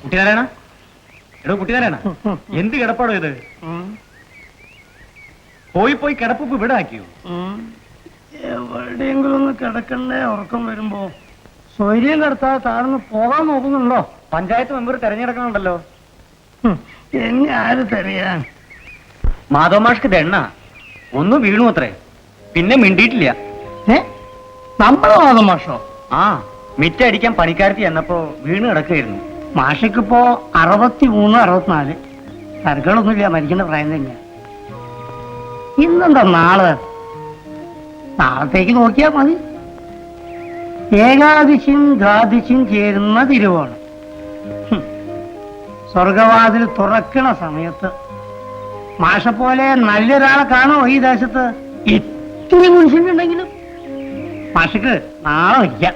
കുട്ടിനാരായണ, എടോ കുട്ടിനാരായണ, എന്ത് കിടപ്പാടോ ഇത്? പോയി പോയി കിടപ്പ് ഇവിടെ ആക്കിയോ? എവിടെയെങ്കിലും ഒന്ന് കിടക്കണ്ടേ ഉറക്കം വരുമ്പോ? സ്വൈര്യം കിടത്താതെ താഴ്ന്ന് പോകാൻ നോക്കുന്നുണ്ടോ? പഞ്ചായത്ത് മെമ്പർ തെരഞ്ഞെടുക്കണുണ്ടല്ലോ. എന്നെ ആര് തെരയാൻ? മാധവമാഷ്ക്ക് ദണ്ണ ഒന്നും വീണു അത്രേ, പിന്നെ മിണ്ടിയിട്ടില്ല. നമ്മളെ മാധവമാഷോ? ആ, മിറ്റടിക്കാൻ പണിക്കാരത്തി എന്നപ്പോ വീണ് കിടക്കുകയായിരുന്നു. മാഷക്കിപ്പോ 63, 64. തരകളൊന്നുമില്ല, മരിക്കേണ്ട പ്രായം തന്നെയാ. ഇന്നെന്താ നാളത്തേക്ക് നോക്കിയാ മതി. ഏകാദശിയും ദ്വാദശിയും ചേരുന്ന തിരുവോണം. സ്വർഗവാതിൽ തുറക്കണ സമയത്ത് മാഷ പോലെ നല്ലൊരാളെ കാണോ ഈ ദേശത്ത്? ഇത്തിരി മനുഷ്യനുണ്ടെങ്കിലും മാഷക്ക് നാളെ വയ്ക്കാം.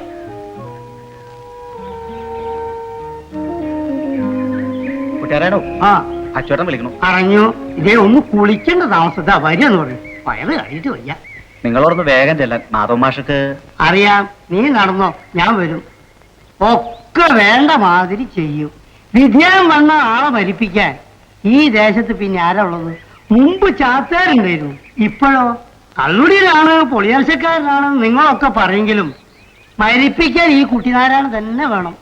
കുട്ടിയാരാണോ? ആ, അച്ചോട്ടൻ വിളിക്കണു. അറിഞ്ഞു. ഇതേ ഒന്ന് കുളിക്കേണ്ട താമസത്താ വരികയെന്ന് പറയും. വയറ് കഴിഞ്ഞിട്ട് വയ്യ. നിങ്ങളോടൊന്ന് വേഗം ചെല്ലാൻ. മാധവമാഷക്ക് അറിയാം. നീ നടന്നോ, ഞാൻ വരും. ഒക്കെ വേണ്ട മാതിരി ചെയ്യും. വിജയം വന്ന ആളെ മരിപ്പിക്കാൻ ഈ ദേശത്ത് പിന്നെ ആരാ ഉള്ളത്? മുമ്പ് ചാത്താരുണ്ടായിരുന്നു, ഇപ്പോഴോ കള്ളുടിയിലാണ്, പൊളിയാഴ്ചക്കാരനാണ് നിങ്ങളൊക്കെ പറയെങ്കിലും മരിപ്പിക്കാൻ ഈ കുട്ടിനാരായണ തന്നെ വേണം.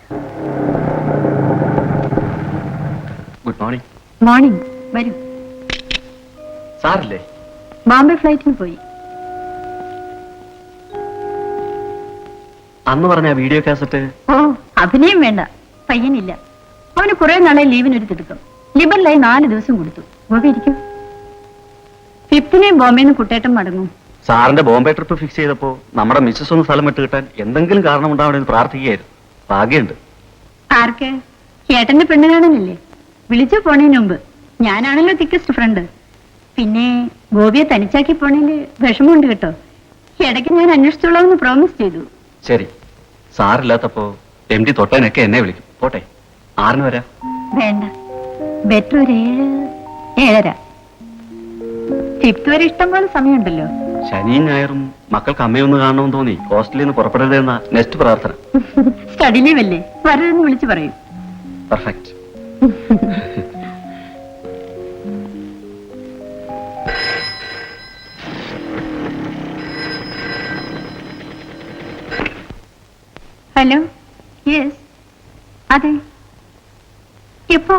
Good morning. മോർണിംഗ്. വരൂ. സാറില്ലേ? ബോംബെ ഫ്ലൈറ്റിന് പോയി. അന്ന് പറഞ്ഞ വീഡിയോ കാസറ്റ്? ഓ, അഭിനയം വേണ്ട, പയ്യനില്ല. അവന് കുറെ നാളെ ലീവിനൊരു തിടുക്കം. ലിബറിലായി 4 ദിവസം കൊടുത്തു. ഗോപി ഇരിക്കും. 5th ബോംബെന്ന് കുട്ടേട്ടം മടങ്ങും. സാറിന്റെ ബോംബെ ട്രിപ്പ് ഫിക്സ് ചെയ്തപ്പോ നമ്മുടെ മിസ്സസ് ഒന്ന് സ്ഥലം വിട്ട് കിട്ടാൻ എന്തെങ്കിലും കാരണം ഉണ്ടാവണമെന്ന് പ്രാർത്ഥിക്കുകയായിരുന്നു. ഭാഗ്യമുണ്ട്. ആർക്ക്? ചേട്ടന്റെ പെണ്ണ് കാണാനല്ലേ? വിളിച്ചു പോണേന് മുമ്പ് ഞാനാണല്ലോ തിക്കസ്റ്റ് ഫ്രണ്ട്. പിന്നെ ഗോപിയെ തനിച്ചാക്കി പോണേല് വിഷമമുണ്ട് കേട്ടോ. ഇടയ്ക്ക് ഞാൻ അന്വേഷിച്ചോളാമെന്ന് പ്രോമിസ് ചെയ്തു. ശരി, സാറില്ലാത്തപ്പോ MD തൊട്ടനൊക്കെ എന്നെ വിളിക്കും. പോട്ടെ, 6 വരാം. വേണ്ട, ബെറ്റർ ഒരു 7, 7:30. 5th വരെ ഇഷ്ടം പോലെ സമയമുണ്ടല്ലോ. ശനിയും ഞായറും മക്കൾക്ക് അമ്മയൊന്ന് കാണണമെന്ന് തോന്നി ഹോസ്റ്റലിൽ നിന്ന് പുറപ്പെടരുതെന്ന നെക്സ്റ്റ് പ്രാർത്ഥന. സ്റ്റഡി ലീവ് അല്ലേ, വരരുതെന്ന് വിളിച്ചു പറയും. പെർഫെക്റ്റ്. ഹലോ. യെസ്, അതെ. എപ്പോ?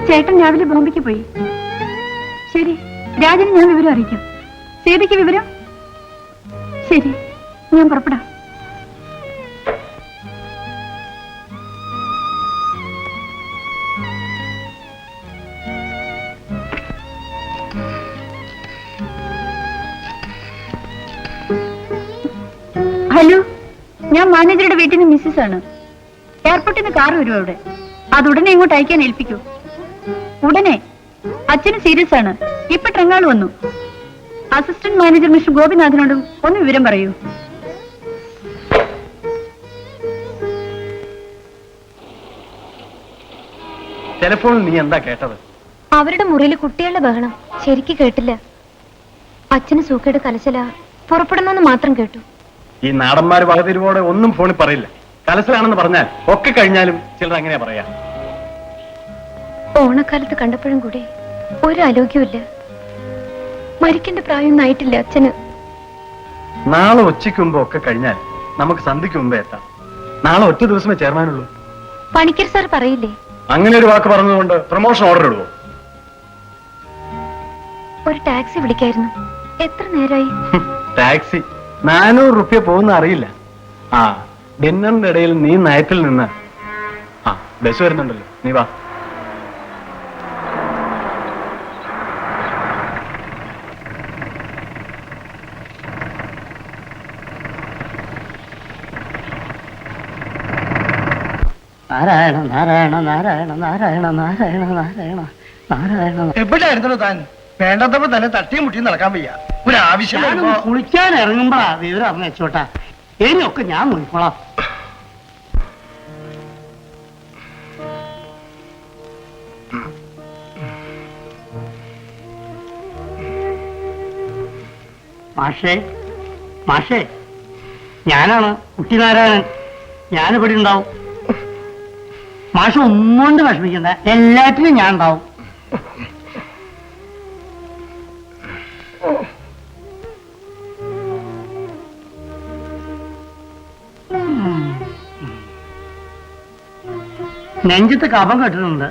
ചേട്ടൻ രാവിലെ ബോംബെക്ക് പോയി. ശരി, രാജന് ഞാൻ വിവരം അറിയിക്കാം. സേതയ്ക്ക് വിവരം? ശരി, ഞാൻ പുറപ്പെടാം. ഹലോ, ഞാൻ മാനേജറുടെ വീട്ടിൽ നിന്ന് മിസ്സസ് ആണ്. എയർപോർട്ടിൽ നിന്ന് കാർ വരും അവിടെ. അത് ഉടനെ ഇങ്ങോട്ട് അയക്കാൻ ഏൽപ്പിക്കൂ. ഉടനെ. അച്ഛന് സീരിയസ് ആണ്. ഇപ്പൊ ട്രങ്ങാൾ വന്നു. അസിസ്റ്റന്റ് മാനേജർ മിസ്റ്റർ ഗോപിനാഥനോടും ഒന്ന് വിവരം പറയൂ. ടെലിഫോണിൽ നീ എന്താ കേട്ടത്? അവരുടെ മുറിയിൽ കുട്ടികളുടെ ബഹളം ശരിക്ക് കേട്ടില്ല. അച്ഛന് സൂക്കേട് കലശല, പുറപ്പെടുന്നെന്ന് മാത്രം കേട്ടു. ഈ നാടന്മാര് വകതിരിവോടെ ഒന്നും ഫോണിൽ പറയില്ല. കലശലാണെന്ന് പറഞ്ഞാൽ ഒക്കെ കഴിഞ്ഞാലും ചിലർ അങ്ങനെയാ പറയാ. ഓണക്കാലത്ത് കണ്ടപ്പോഴും കൂടി ഒരു ആരോഗ്യമില്ല. മരിക്കേണ്ട പ്രായമൊന്നും ആയിട്ടില്ല അച്ഛന്. നാളെ ഉച്ചയ്ക്ക് മുമ്പ് ഒക്കെ കഴിഞ്ഞാൽ നമുക്ക് സന്ധ്യയ്ക്ക് മുമ്പേ എത്താം. നാളെ ഒറ്റ ദിവസമേ ചേർമാനുള്ളൂ. പണിക്കർ സാർ പറയില്ലേ? അങ്ങനെ ഒരു വാക്ക് പറഞ്ഞതുകൊണ്ട് പ്രൊമോഷൻ ഓർഡർ ഇടുവോ? ഒരു ടാക്സി വിളിക്കായിരുന്നു. എത്ര നേരമായി? ടാക്സി 400 റുപ്യ പോകുന്ന അറിയില്ല. ആ, ഡിന്നറിന്റെ ഇടയിൽ നീ നയത്തിൽ നിന്ന്. ആ, ബസ് വരുന്നുണ്ടല്ലോ, നീ വാ. നാരായണ നാരായണ നാരായണ നാരായണ നാരായണ നാരായണ നാരായണ. എവിടെയായിരുന്നല്ലോ താൻ? വേണ്ടതപ്പോ തന്നെ തട്ടിയും മുട്ടിയും നടക്കാൻ വയ്യ. ഒരു ആവശ്യം കുളിക്കാൻ ഇറങ്ങുമ്പോഴാ വിവരം അറിഞ്ഞ വെച്ചോട്ടാ. ഇനിയൊക്കെ ഞാൻ നോക്കിക്കോളാം. മാഷേ, മാഷേ, ഞാനാണ് കുട്ടിനാരായണൻ. ഞാനിവിടെ ഉണ്ടാവും. മാഷ് ഒന്നുകൊണ്ട് വിഷമിക്കണ്ട, എല്ലാറ്റിനും ഞാൻ ഉണ്ടാവും. നെഞ്ചത്ത് കഫം കെട്ടുന്നുണ്ട്.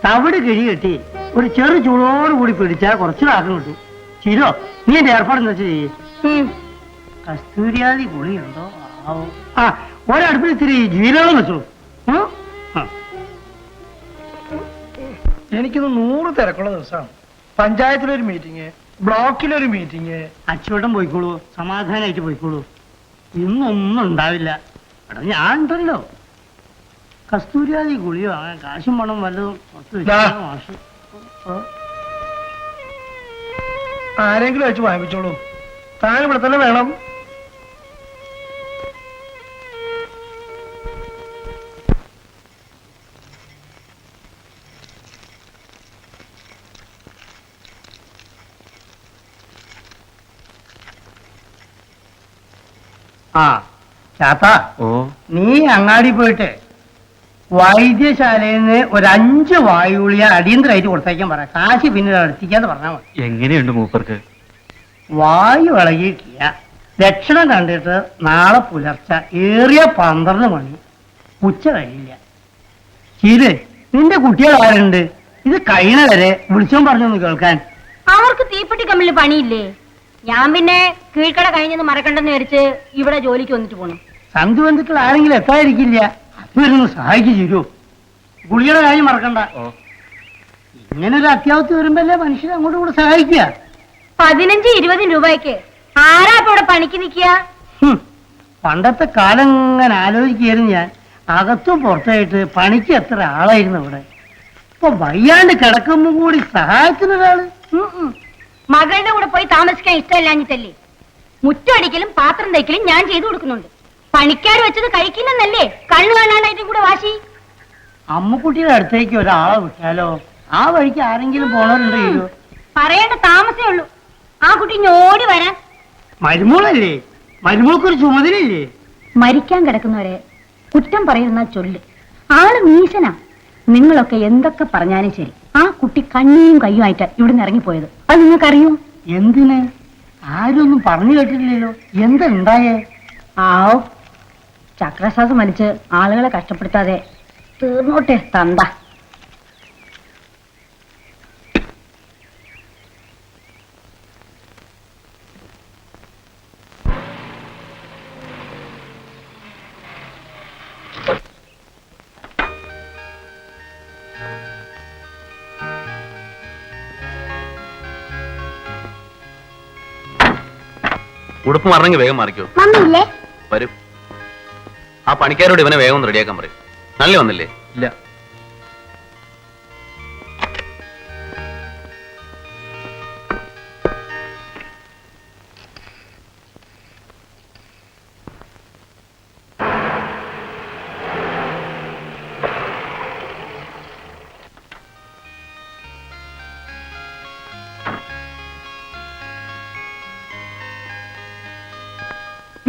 തവിട് കിഴി കെട്ടി ഒരു ചെറു ചൂടോടുകൂടി പിടിച്ചാൽ കുറച്ച് നാക്കം കിട്ടും. ചിരോ, നീ എന്റെ ഏർപ്പാടെന്ന് വെച്ച് ചെയ്യേ. കസ്തൂരിയാതി ഗുളിയുണ്ടോ ആവോ? ആ, ഒരടുപ്പിൽ ഇത്തിരി ജീരകം വെച്ചോളൂ. എനിക്കിന്ന് 100 തിരക്കുള്ള ദിവസമാണ്. പഞ്ചായത്തിലൊരു മീറ്റിംഗ്, ബ്ലോക്കിലൊരു മീറ്റിംഗ്. അച്ചോട്ടം പോയിക്കോളൂ, സമാധാനമായിട്ട് പോയിക്കോളൂ. ഇന്നൊന്നും ഉണ്ടാവില്ല. എടാ ഞാൻ ഉണ്ടല്ലോ. കസ്തൂരിയാതി ഗുളിയോ അങ്ങനെ കാശും പണം വല്ലതും പുറത്ത് വെച്ചാൽ മാഷ്. ആരെങ്കിലും വെച്ച് വാങ്ങിച്ചോളൂ. താൻ ഇവിടെ തന്നെ വേണം. ആ ചാത്താ, ഓ, നീ അങ്ങാടി പോയിട്ട് വൈദ്യശാലയിൽ നിന്ന് ഒരു 5 വായുഗുളിക അടിയന്തരമായിട്ട് കൊടുത്തേക്കാൻ പറ. കാശ് പിന്നീട് അടുത്തിക്കാന്ന് പറഞ്ഞാൽ മതി. എങ്ങനെയുണ്ട് മൂപ്പർക്ക്? വായു ഇളകിയിട്ടില്ല. ലക്ഷണം കണ്ടിട്ട് നാളെ പുലർച്ചെ ഏറിയ 12 മണി, ഉച്ച കഴിയില്ല. ശീല്, നിന്റെ കുട്ടികൾ ആരുണ്ട്? ഇത് കഴിയണ വരെ വിളിച്ചോൻ പറഞ്ഞൊന്ന് കേൾക്കാൻ. അവർക്ക് തീപ്പെട്ടി കമ്മിൽ പണിയില്ലേ? ഞാൻ പിന്നെ കീഴ്ക്കട കഴിഞ്ഞെന്ന് മറക്കണ്ടെന്ന് വിചാരിച്ച് ഇവിടെ ജോലിക്ക് വന്നിട്ട് പോണു. സന്ധു ബന്ധുക്കൾ ആരെങ്കിലും എത്താതിരിക്കില്ല. അതുവരൊന്ന് സഹായിച്ചു തരൂ. ഗുളിയുടെ കാര്യം മറക്കണ്ട. ഇങ്ങനൊരു അത്യാവശ്യം വരുമ്പല്ലേ മനുഷ്യരെ അങ്ങോട്ടും കൂടെ സഹായിക്കുക. 15-20 രൂപയ്ക്ക് ആരാ ഇപ്പൊ ഇവിടെ പണിക്ക് നിൽക്കുക? പണ്ടത്തെ കാലം ഇങ്ങനെ ആലോചിക്കുകയായിരുന്നു ഞാൻ. അകത്തും പുറത്തായിട്ട് പണിക്ക് എത്ര ആളായിരുന്നു ഇവിടെ. ഇപ്പൊ വയ്യാണ്ട് കിടക്കുമ്പോ കൂടി സഹായിക്കുന്ന ഒരാള്. മകളുടെ കൂടെ പോയി താമസിക്കാൻ ഇഷ്ടമല്ലാഞ്ഞിട്ടല്ലേ? മുറ്റടിക്കലും പാത്രം തയ്ക്കലും ഞാൻ ചെയ്തു കൊടുക്കുന്നുണ്ട്. പണിക്കാർ വെച്ചത് കഴിക്കില്ലെന്നല്ലേ കണ്ണു കാണാനായിട്ടും കൂടെ വാശി? അമ്മക്കുട്ടിയുടെ അടുത്തേക്ക് ഒരാളെ വിട്ടാലോ? ആ വഴിക്ക് ആരെങ്കിലും പോണവരുണ്ടോ? ചെയ്യോ പറയേണ്ട താമസേ ഉള്ളൂ. ആ കുട്ടി ഞോടി വരാൻ. മരുമോളല്ലേ? മരുമോൾക്കൊരു ചുമതലയില്ലേ? മരിക്കാൻ കിടക്കുന്നവരെ കുറ്റം പറയുന്ന ചൊല്ല്. ആള് മീശനാ. നിങ്ങളൊക്കെ എന്തൊക്കെ പറഞ്ഞാലും ശരി, ആ കുട്ടി കണ്ണിയും കയ്യുമായിട്ട് ഇവിടുന്ന് ഇറങ്ങിപ്പോയത് അത് നിങ്ങൾക്കറിയോ? എന്തിന്? ആരും ഒന്നും പറഞ്ഞു കേട്ടില്ലല്ലോ. എന്താ ഉണ്ടായേ? ആവോ, ചക്രശ്വാസം വലിച്ച് ആളുകളെ കഷ്ടപ്പെടുത്താതെ തീർന്നോട്ടെ തന്ത. ഉടുപ്പ് മറന്നെങ്കിൽ വേഗം മാറിക്കോ. മമ്മിയില്ലേ? വരും. ആ പണിക്കാരോട് ഇവനെ വേഗം ഒന്ന് റെഡിയാക്കാൻ പറയും. നല്ല വന്നില്ലേ? ഇല്ല.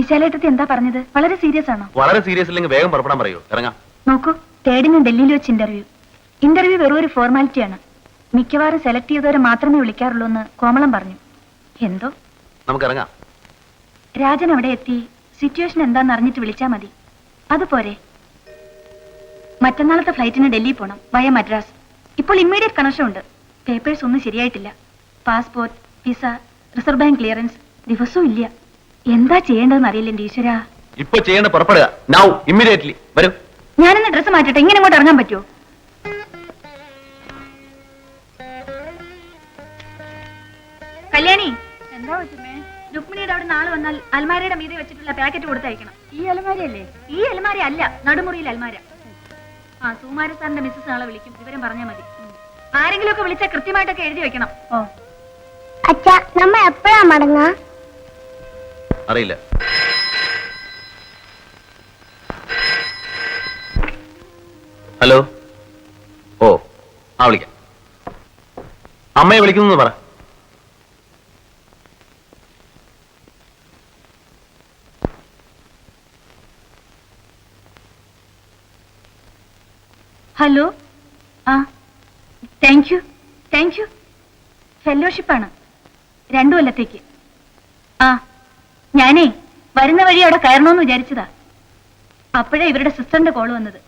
വിശാലേട്ടത്തി എന്താ പറഞ്ഞത്? വളരെ സീരിയസ് ആണോ? വളരെ സീരിയസ് ഇല്ലെങ്കിൽ വേഗം പുറപ്പെടാൻ പറയൂ. ഇറങ്ങാം. നോക്കൂ, തേർഡിന് ഡൽഹിയിൽ വെച്ച് ഇന്റർവ്യൂ വെറും ഒരു ഫോർമാലിറ്റിയാണ്. മിക്കവാറും സെലക്ട് ചെയ്തവരെ മാത്രമേ വിളിക്കാറുള്ളൂ എന്ന് കോമളം പറഞ്ഞു. എന്തോ നമുക്ക് ഇറങ്ങാം. രാജൻ അവിടെ എത്തി സിറ്റുവേഷൻ എന്താന്ന് അറിഞ്ഞിട്ട് വിളിച്ചാ മതി. അതുപോരെ? മറ്റന്നാളത്തെ ഫ്ലൈറ്റിന് ഡൽഹി പോണം വയ മദ്രാസ്. ഇപ്പോൾ ഇമ്മീഡിയറ്റ് കണക്ഷൻ ഉണ്ട്. പേപ്പേഴ്സ് ഒന്നും ശരിയായിട്ടില്ല. Passport, visa, reserve bank clearance ദിവസവും ഇല്ല. എന്താ ചെയ്യേണ്ടതെന്ന് അറിയില്ല എന്റെ ഈശ്വരാ. ഇപ്പൊ ചെയ്യേണ്ട പുറപ്പെടുക. നൗ, ഇമ്മീഡിയറ്റ്ലി വരൂ. ഞാനൊന്ന് ഡ്രസ്സ് മാറ്റട്ടെ. ഇങ്ങനെ ഇങ്ങോട്ട് ഇറങ്ങാൻ പറ്റുമോ? കല്യാണി, എന്താ വെച്ചേ? രുക്മിണിയുടെ അവിടെ നാളെ വന്നാൽ അൽമാരയുടെ മീതെ വെച്ചിട്ടുള്ള പാക്കറ്റ് കൊടുത്തയക്കണം. ഈ അലമാരയല്ലേ? ഈ അലമാര അല്ല, നടുമുറിയിൽ അൽമാര. ആ, സുമാര സാറിന്റെ മിസ്സസ് നാളെ വിളിക്കും. വിവരം പറഞ്ഞാൽ മതി. ആരെങ്കിലും ഒക്കെ വിളിച്ചാൽ കൃത്യമായിട്ടൊക്കെ എഴുതി വെക്കണം. ഓ അച്ഛാ, നമ്മ എപ്പോഴാ മടങ്ങാ? അറിയില്ല. ഹലോ. ഓ, ആ വിളിക്കാം. അമ്മയെ വിളിക്കുന്നു പറ. ഹലോ ആ താങ്ക് യു ഫെലോഷിപ്പാണ് 2 കൊല്ലത്തേക്ക്. ആ ഞാനേ വരുന്ന വഴി അവിടെ കയറണമെന്ന് വിചാരിച്ചതാ. അപ്പോഴേ ഇവരുടെ സിസ്റ്ററിന്റെ കോള് വന്നത്.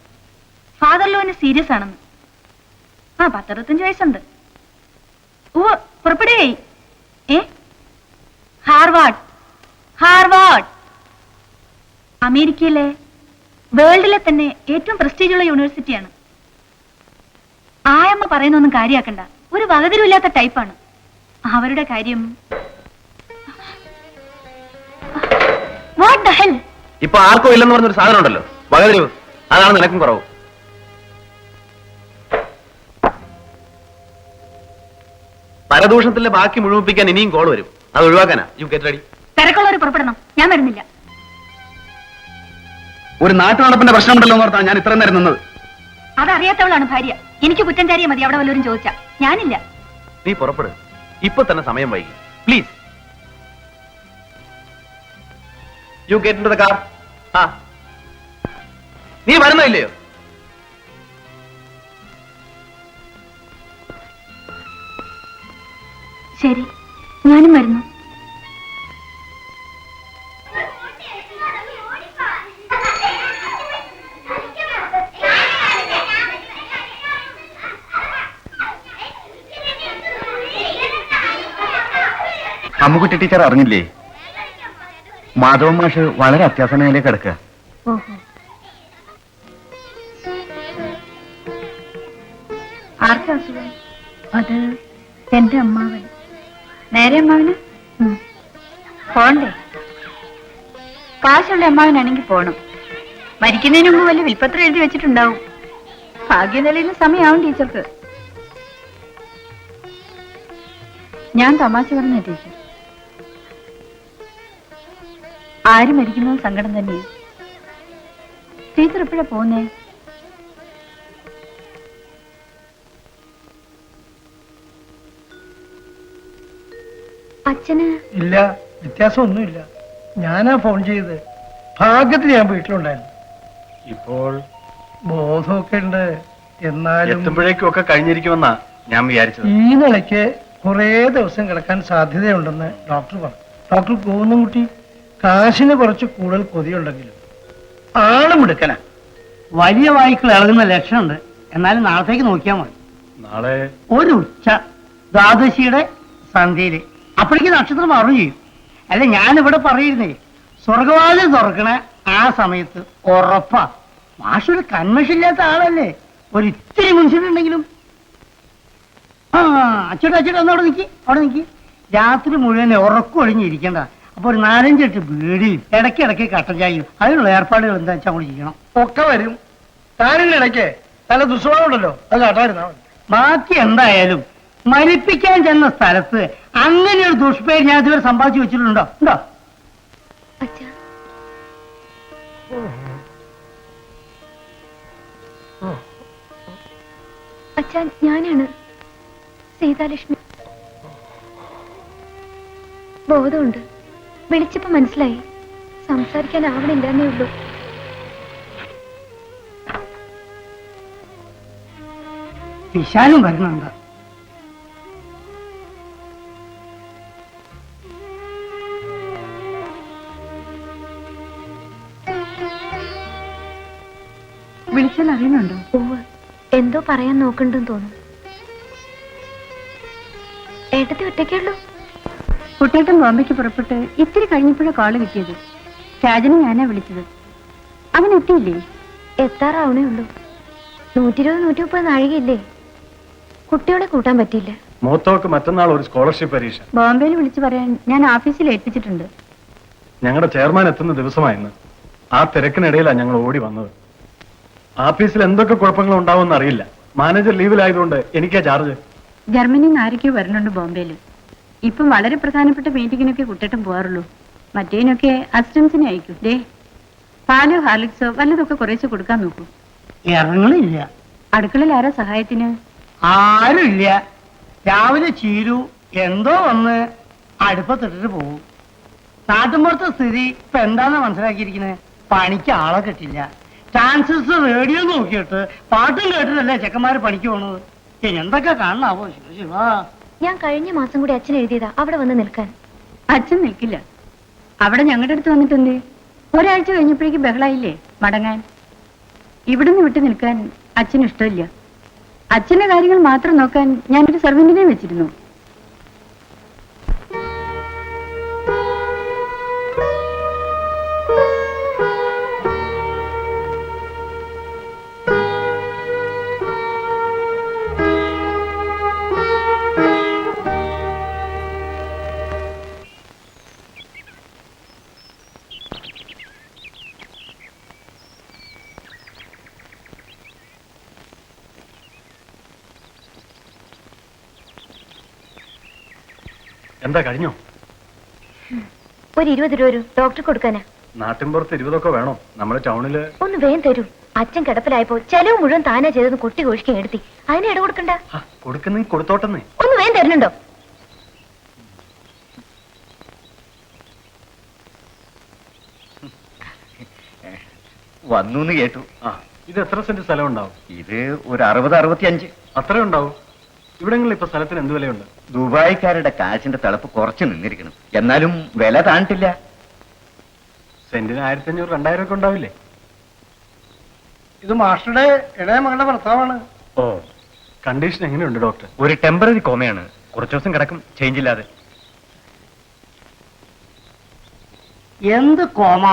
ഫാദർ ലോന് സീരിയസ് ആണെന്ന്. ആ 10-65 വയസ്സുണ്ട്. ഓ പുറപ്പെടുകയായി. ഹാർവാർഡ് അമേരിക്കയിലെ വേൾഡിലെ തന്നെ ഏറ്റവും പ്രസ്റ്റീജുള്ള യൂണിവേഴ്സിറ്റിയാണ്. ആയമ്മ പറയുന്നൊന്നും കാര്യാക്കണ്ട. ഒരു വകതിരില്ലാത്ത ടൈപ്പാണ്. അവരുടെ കാര്യം വാട്ട് ദ ഹെൽ. ഇപ്പൊ ആർക്കും ഇല്ലെന്ന് പറഞ്ഞൊരു സാധനം ഉണ്ടല്ലോ, വകതിരിവ്. അതാണ് നിനക്കും കുറവ്. പരദൂഷണത്തിന്റെ ബാക്കി മുഴുമിപ്പിക്കാൻ ഇനിയും കോൾ വരും. അത് ഒഴിവാക്കാനാ. You get ready. തിരക്കുള്ളവർ പുറപ്പെടണം. ഞാൻ വരുന്നില്ല. ഒരു നാട്ടുനടപ്പിന്റെ പ്രശ്നമുണ്ടല്ലോ എന്ന് ഓർത്താണ് ഞാൻ ഇത്രയും നേരം നിന്നത്. അതറിയാത്തവളാണ് ഭാര്യ. എനിക്ക് കുറ്റംചാരിയ മതി അവിടെ വല്ലവരും ചോദിച്ചാ. ഞാനില്ല. നീ പുറപ്പെടും. ഇപ്പൊ തന്നെ സമയം വൈകി. Please you get into the car. ആ നീ വരുന്നില്ലയോ? ശരി, ഞാനും വരുന്നു. അമ്മുക്കുട്ടി ടീച്ചർ അറിഞ്ഞില്ലേ? മാധവൻ മാഷ് വളരെ അത്യാസ നിലയിലേക്ക് കിടക്കുക. ഓഹോ, ആർക്കാ അസുഖം? അത് എന്റെ അമ്മാവൻ. നേരെ അമ്മാവന് പോണ്ടേ? കാശുള്ള അമ്മാവനാണെങ്കിൽ പോണം. മരിക്കുന്നതിന് മുമ്പ് വലിയ വിൽപ്പത്രം എഴുതി വെച്ചിട്ടുണ്ടാവും. ഭാഗ്യനിലയിൽ സമയമാവും ടീച്ചർക്ക്. ഞാൻ തമാശ പറഞ്ഞ ടീച്ചർ. ആര് മരിക്കുന്നത് സങ്കടം തന്നെയാണ്. ടീച്ചർ എപ്പോഴാ പോന്നേ? അച്ഛന് ഇല്ല, വ്യത്യാസമൊന്നുമില്ല. ഞാനാ ഫോൺ ചെയ്ത്. ഭാഗ്യത്തിന് ഞാൻ വീട്ടിലുണ്ടായിരുന്നു. ഇപ്പോൾ ബോധമൊക്കെ ഉണ്ട്. എന്നാലും എത്തുമ്പോഴേക്കും ഒക്കെ കഴിഞ്ഞിരിക്കുമെന്നാ ഞാൻ വിചാരിച്ചത്. ഈ നിലയ്ക്ക് കുറേ ദിവസം കിടക്കാൻ സാധ്യതയുണ്ടെന്ന് ഡോക്ടർ പറഞ്ഞു. ഡോക്ടർ കുട്ടി കാശിന് കുറച്ച് കൂടുതൽ കൊതിയുണ്ടെങ്കിലും ആളും എടുക്കല. വലിയ വായിക്കൾ ഇളകുന്ന ലക്ഷണമുണ്ട്. എന്നാലും നാളത്തേക്ക് നോക്കിയാൽ മതി. നാളെ ഒരു ഉച്ച ദ്വാദശിയുടെ സന്ധ്യയില്. അപ്പോഴേക്ക് നക്ഷത്രം അറിഞ്ഞു ചെയ്യും. അല്ല, ഞാനിവിടെ പറയുന്നേ, സ്വർഗവാതിൽ തുറക്കണ ആ സമയത്ത് ഉറപ്പാ. മാഷൊരു കന്മഷില്ലാത്ത ആളല്ലേ. ഒരു ഇത്തിരി മുൻസിലുണ്ടെങ്കിലും. ആ അച്ചോട്ട് ഒന്ന് അവിടെ നിൽക്കി. രാത്രി മുഴുവൻ ഉറക്കൊഴിഞ്ഞിരിക്കണ്ട. അപ്പൊ ഒരു 4-5 ബീഡിയും ഇടയ്ക്കിടയ്ക്ക് കട്ടൻ ചായയും അതിനുള്ള ഏർപ്പാടുകൾ എന്താ വെച്ചാൽ കൂടി ചെയ്യണം. ഒക്കെ വരും. താനിന്റെ ഇടയ്ക്ക് നല്ല ദുസ്വഭാവം ഉണ്ടല്ലോ, അത് കാട്ടായിരുന്നാ മതി. ബാക്കി എന്തായാലും മരിപ്പിക്കാൻ ചെന്ന സ്ഥലത്ത് അങ്ങനെ ഒരു ദുഷ്പേര് ഞാൻ ഇതുവരെ സമ്പാദിച്ചു വെച്ചിട്ടുണ്ടോ? ഉണ്ടോ? അച്ഛാ, അച്ഛാ ഞാനാണ് സീതാലക്ഷ്മി. ബോധമുണ്ട്. വിളിച്ചപ്പോ മനസ്സിലായി. സംസാരിക്കാൻ ആവണില്ലെന്നേ ഉള്ളൂ. വിശാലും വരുന്നുണ്ട്. വിളിച്ചാൽ അറിയുന്നുണ്ടോ? ഓവ്, എന്തോ പറയാൻ നോക്കണ്ടെന്ന് തോന്നുന്നു. ഏട്ടത്തി ഒറ്റയ്ക്കുള്ളൂ. കുട്ടേട്ടൻ ബോംബെക്ക് പുറപ്പെട്ട് ഇത്തിരി കഴിഞ്ഞപ്പോഴാണ് കോള് കിട്ടിയത്. രാജനെ ഞാനാ വിളിച്ചത്. അവൻ എത്തിയില്ലേ? എത്താറാവണേ ഉള്ളൂ. 120-130 നാഴികയില്ലേ. കുട്ടികളെ കൂട്ടാൻ പറ്റിയില്ല. മൂത്തോക്ക് മറ്റന്നാൾ ഒരു സ്കോളർഷിപ്പ് പരീക്ഷ. ബോംബെയിൽ വിളിച്ചു പറയാൻ ഞാൻ ഓഫീസിൽ ഏൽപ്പിച്ചിട്ടുണ്ട്. ഞങ്ങളുടെ ചെയർമാൻ എത്തുന്ന ദിവസമായിരുന്നു. ആ തിരക്കിനിടയിലാണ് ഞങ്ങൾ ഓടി വന്നത്. ഓഫീസിൽ എന്തൊക്കെ കുഴപ്പങ്ങൾ ഉണ്ടാവുമെന്ന് അറിയില്ല. മാനേജർ ലീവിലായതുകൊണ്ട് എനിക്കാ ചാർജ്. ജർമ്മനിയിൽ നിന്ന് ആരൊക്കെയോ വരുന്നുണ്ട് ബോംബെയിൽ. ഇപ്പം വളരെ പ്രധാനപ്പെട്ട മീറ്റിങ്ങിനൊക്കെ കുട്ടേട്ടൻ പോകാറുള്ളൂ. മറ്റേനൊക്കെ അസിസ്റ്റൻസിനെ അയക്കും. ദേ പാലോ ഹാർലിക്സോ വല്ലതൊക്കെ കുറേശ്ശെ കൊടുക്കാൻ നോക്കൂ. ഇറങ്ങളില്ല. അടുക്കളയിൽ ആരാ സഹായത്തിന്? ആരുമില്ല. രാവിലെ ചീരു എന്തോ വന്ന് അടുപ്പത്തിട്ടിട്ട് പോകും. നാട്ടുമ്പുറത്തെ സ്ഥിതി ഇപ്പൊ എന്താന്ന് മനസ്സിലാക്കിയിരിക്കുന്നത്? പണിക്ക് ആളെ കിട്ടില്ല. ചാൻസസ് റേഡിയോ നോക്കിയിട്ട് പാട്ടും കേട്ടിട്ടല്ലേ ചെക്കന്മാര് പണിക്ക് പോണത്. ഇനി എന്തൊക്കെ കാണാവോ ശിവാ. ഞാൻ കഴിഞ്ഞ മാസം കൂടി അച്ഛൻ എഴുതിയതാ അവിടെ വന്ന് നിൽക്കാൻ. അച്ഛൻ നിൽക്കില്ല. അവിടെ ഞങ്ങളുടെ അടുത്ത് വന്നിട്ടുണ്ട്. ഒരാഴ്ച കഴിഞ്ഞപ്പോഴേക്ക് ബഹളായില്ലേ മടങ്ങാൻ. ഇവിടുന്ന് വിട്ടു നിൽക്കാൻ അച്ഛന് ഇഷ്ടമില്ല. അച്ഛന്റെ കാര്യങ്ങൾ മാത്രം നോക്കാൻ ഞാനൊരു സർവന്റിനെ വെച്ചിരുന്നു. എന്താ കഴിഞ്ഞോ? ഒരു 20 രൂപ ഒരു ഡോക്ടർ കൊടുക്കാനാ. നാട്ടിൻപുറത്ത് 20 വേണോ? നമ്മുടെ ടൗണില് ഒന്ന് വേഗം തരൂ. അച്ഛൻ കിടപ്പിലായപ്പോ ചെലവ് മുഴുവൻ താനാ ചെയ്തെന്ന് കൊട്ടി കോഴിക്കാൻ എടുത്തി. അതിനെ ഇട കൊടുക്കണ്ട. കൊടുക്കുന്നേ കൊടുത്തോട്ടെന്നേ. ഒന്ന് വേഗം തരുന്നുണ്ടോ? വന്നു കേട്ടു. ഇത് എത്ര സെന്റ് സ്ഥലം ഉണ്ടാവും? ഇത് ഒരു 60-65. അത്രേ ഉണ്ടാവും. ഇവിടെങ്ങളിൽ ഇപ്പൊ സ്ഥലത്തിന് എന്ത് വിലയുണ്ട്? ദുബായിക്കാരുടെ കാശിന്റെ തിളപ്പ് കുറച്ച് നിന്നിരിക്കണം. എന്നാലും വില താണിട്ടില്ല. സെന്റിന് 1500-2000 ഒക്കെ ഉണ്ടാവില്ലേ? ഇത് മാസ്റ്ററുടെ ഇളയ മകളുടെ ഭർത്താവാണ്. ഓ, കണ്ടീഷൻ എങ്ങനെയുണ്ട് ഡോക്ടർ? ഒരു ടെമ്പററി കോമയാണ്. കുറച്ചു ദിവസം കിടക്കും ചേഞ്ച് ഇല്ലാതെ. എന്ത് കോമ?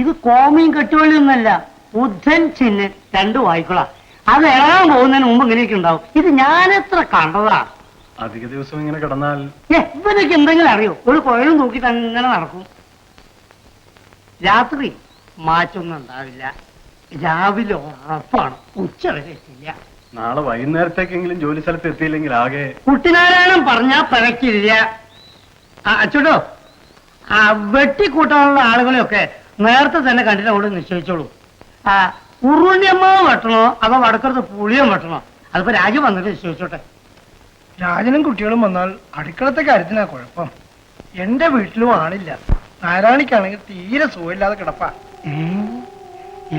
ഇത് കോമയും കെട്ടുവള്ളിയൊന്നല്ല, ബുദ്ധൻ ചിഹ്നൻ 2 വായിക്കൊള്ളാം. അത് ഇളകാൻ പോകുന്നതിന് മുമ്പ് ഇങ്ങനെയൊക്കെ ഉണ്ടാവും. ഇത് ഞാനെത്ര കണ്ടതാ. അധിക ദിവസം ഇങ്ങനെ കിടന്നാൽ ഇവനൊക്കെ എന്തെങ്കിലും അറിയോ? ഒരു കുഴലും നോക്കിട്ട് അങ്ങനെ നടക്കും. രാത്രി മാറ്റൊന്നും ഉണ്ടാവില്ല. രാവിലെ ഉറപ്പാണ്. ഉച്ച വരെ എത്തില്ല. നാളെ വൈകുന്നേരത്തേക്കെങ്കിലും ജോലി സ്ഥലത്ത് എത്തിയില്ലെങ്കിൽ ആകെ. കുട്ടിനാരായണം പറഞ്ഞാൽ പിഴക്കില്ല. അച്ചോട്ടോ, വെട്ടിക്കൂട്ടാനുള്ള ആളുകളെയൊക്കെ നേരത്തെ തന്നെ കണ്ടിട്ട് അവിടെ നിശ്ചയിച്ചോളൂ. ഉരുണ്യമ്മാവ് വെട്ടണോ അതോ വടക്കടുത്ത് പുളിയം വെട്ടണോ? അതിപ്പോ രാജു വന്നിട്ട് നിശ്ചയിച്ചോട്ടെ. രാജനും കുട്ടികളും വന്നാൽ അടുക്കളത്തെ കാര്യത്തിനാ കുഴപ്പം. എന്റെ വീട്ടിലും ആളില്ല. നാരായണിക്കാണെങ്കിൽ തീരെ സുഖമില്ലാതെ കിടപ്പാ.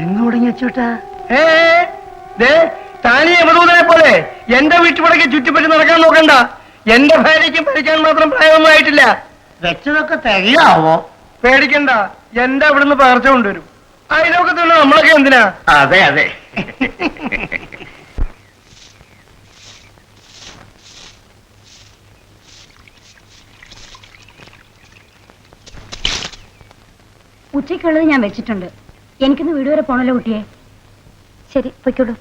എന്ന് തുടങ്ങി വെച്ചോട്ടാ. താനീ യമദൂതനെ പോലെ എന്റെ വീട്ടുപടക്കെ ചുറ്റിപ്പറ്റി നടക്കാൻ നോക്കണ്ട. എന്റെ ഭാര്യയ്ക്ക് ഭരിക്കാൻ മാത്രം പ്രായമൊന്നും ആയിട്ടില്ല. വെച്ചതൊക്കെ തികയാവോ? പേടിക്കണ്ട, എന്റെ അവിടുന്ന് പകർച്ച കൊണ്ടുവരും. അതിനൊക്കത്തുള്ള നമ്മളൊക്കെ എന്തിനാ? അതെ അതെ. ഉച്ചയ്ക്കുള്ളത് ഞാൻ വെച്ചിട്ടുണ്ട്. എനിക്കിന്ന് വീട് വരെ പോണല്ലോ കുട്ടിയെ. ശരി, പൊയ്ക്കോളൂ.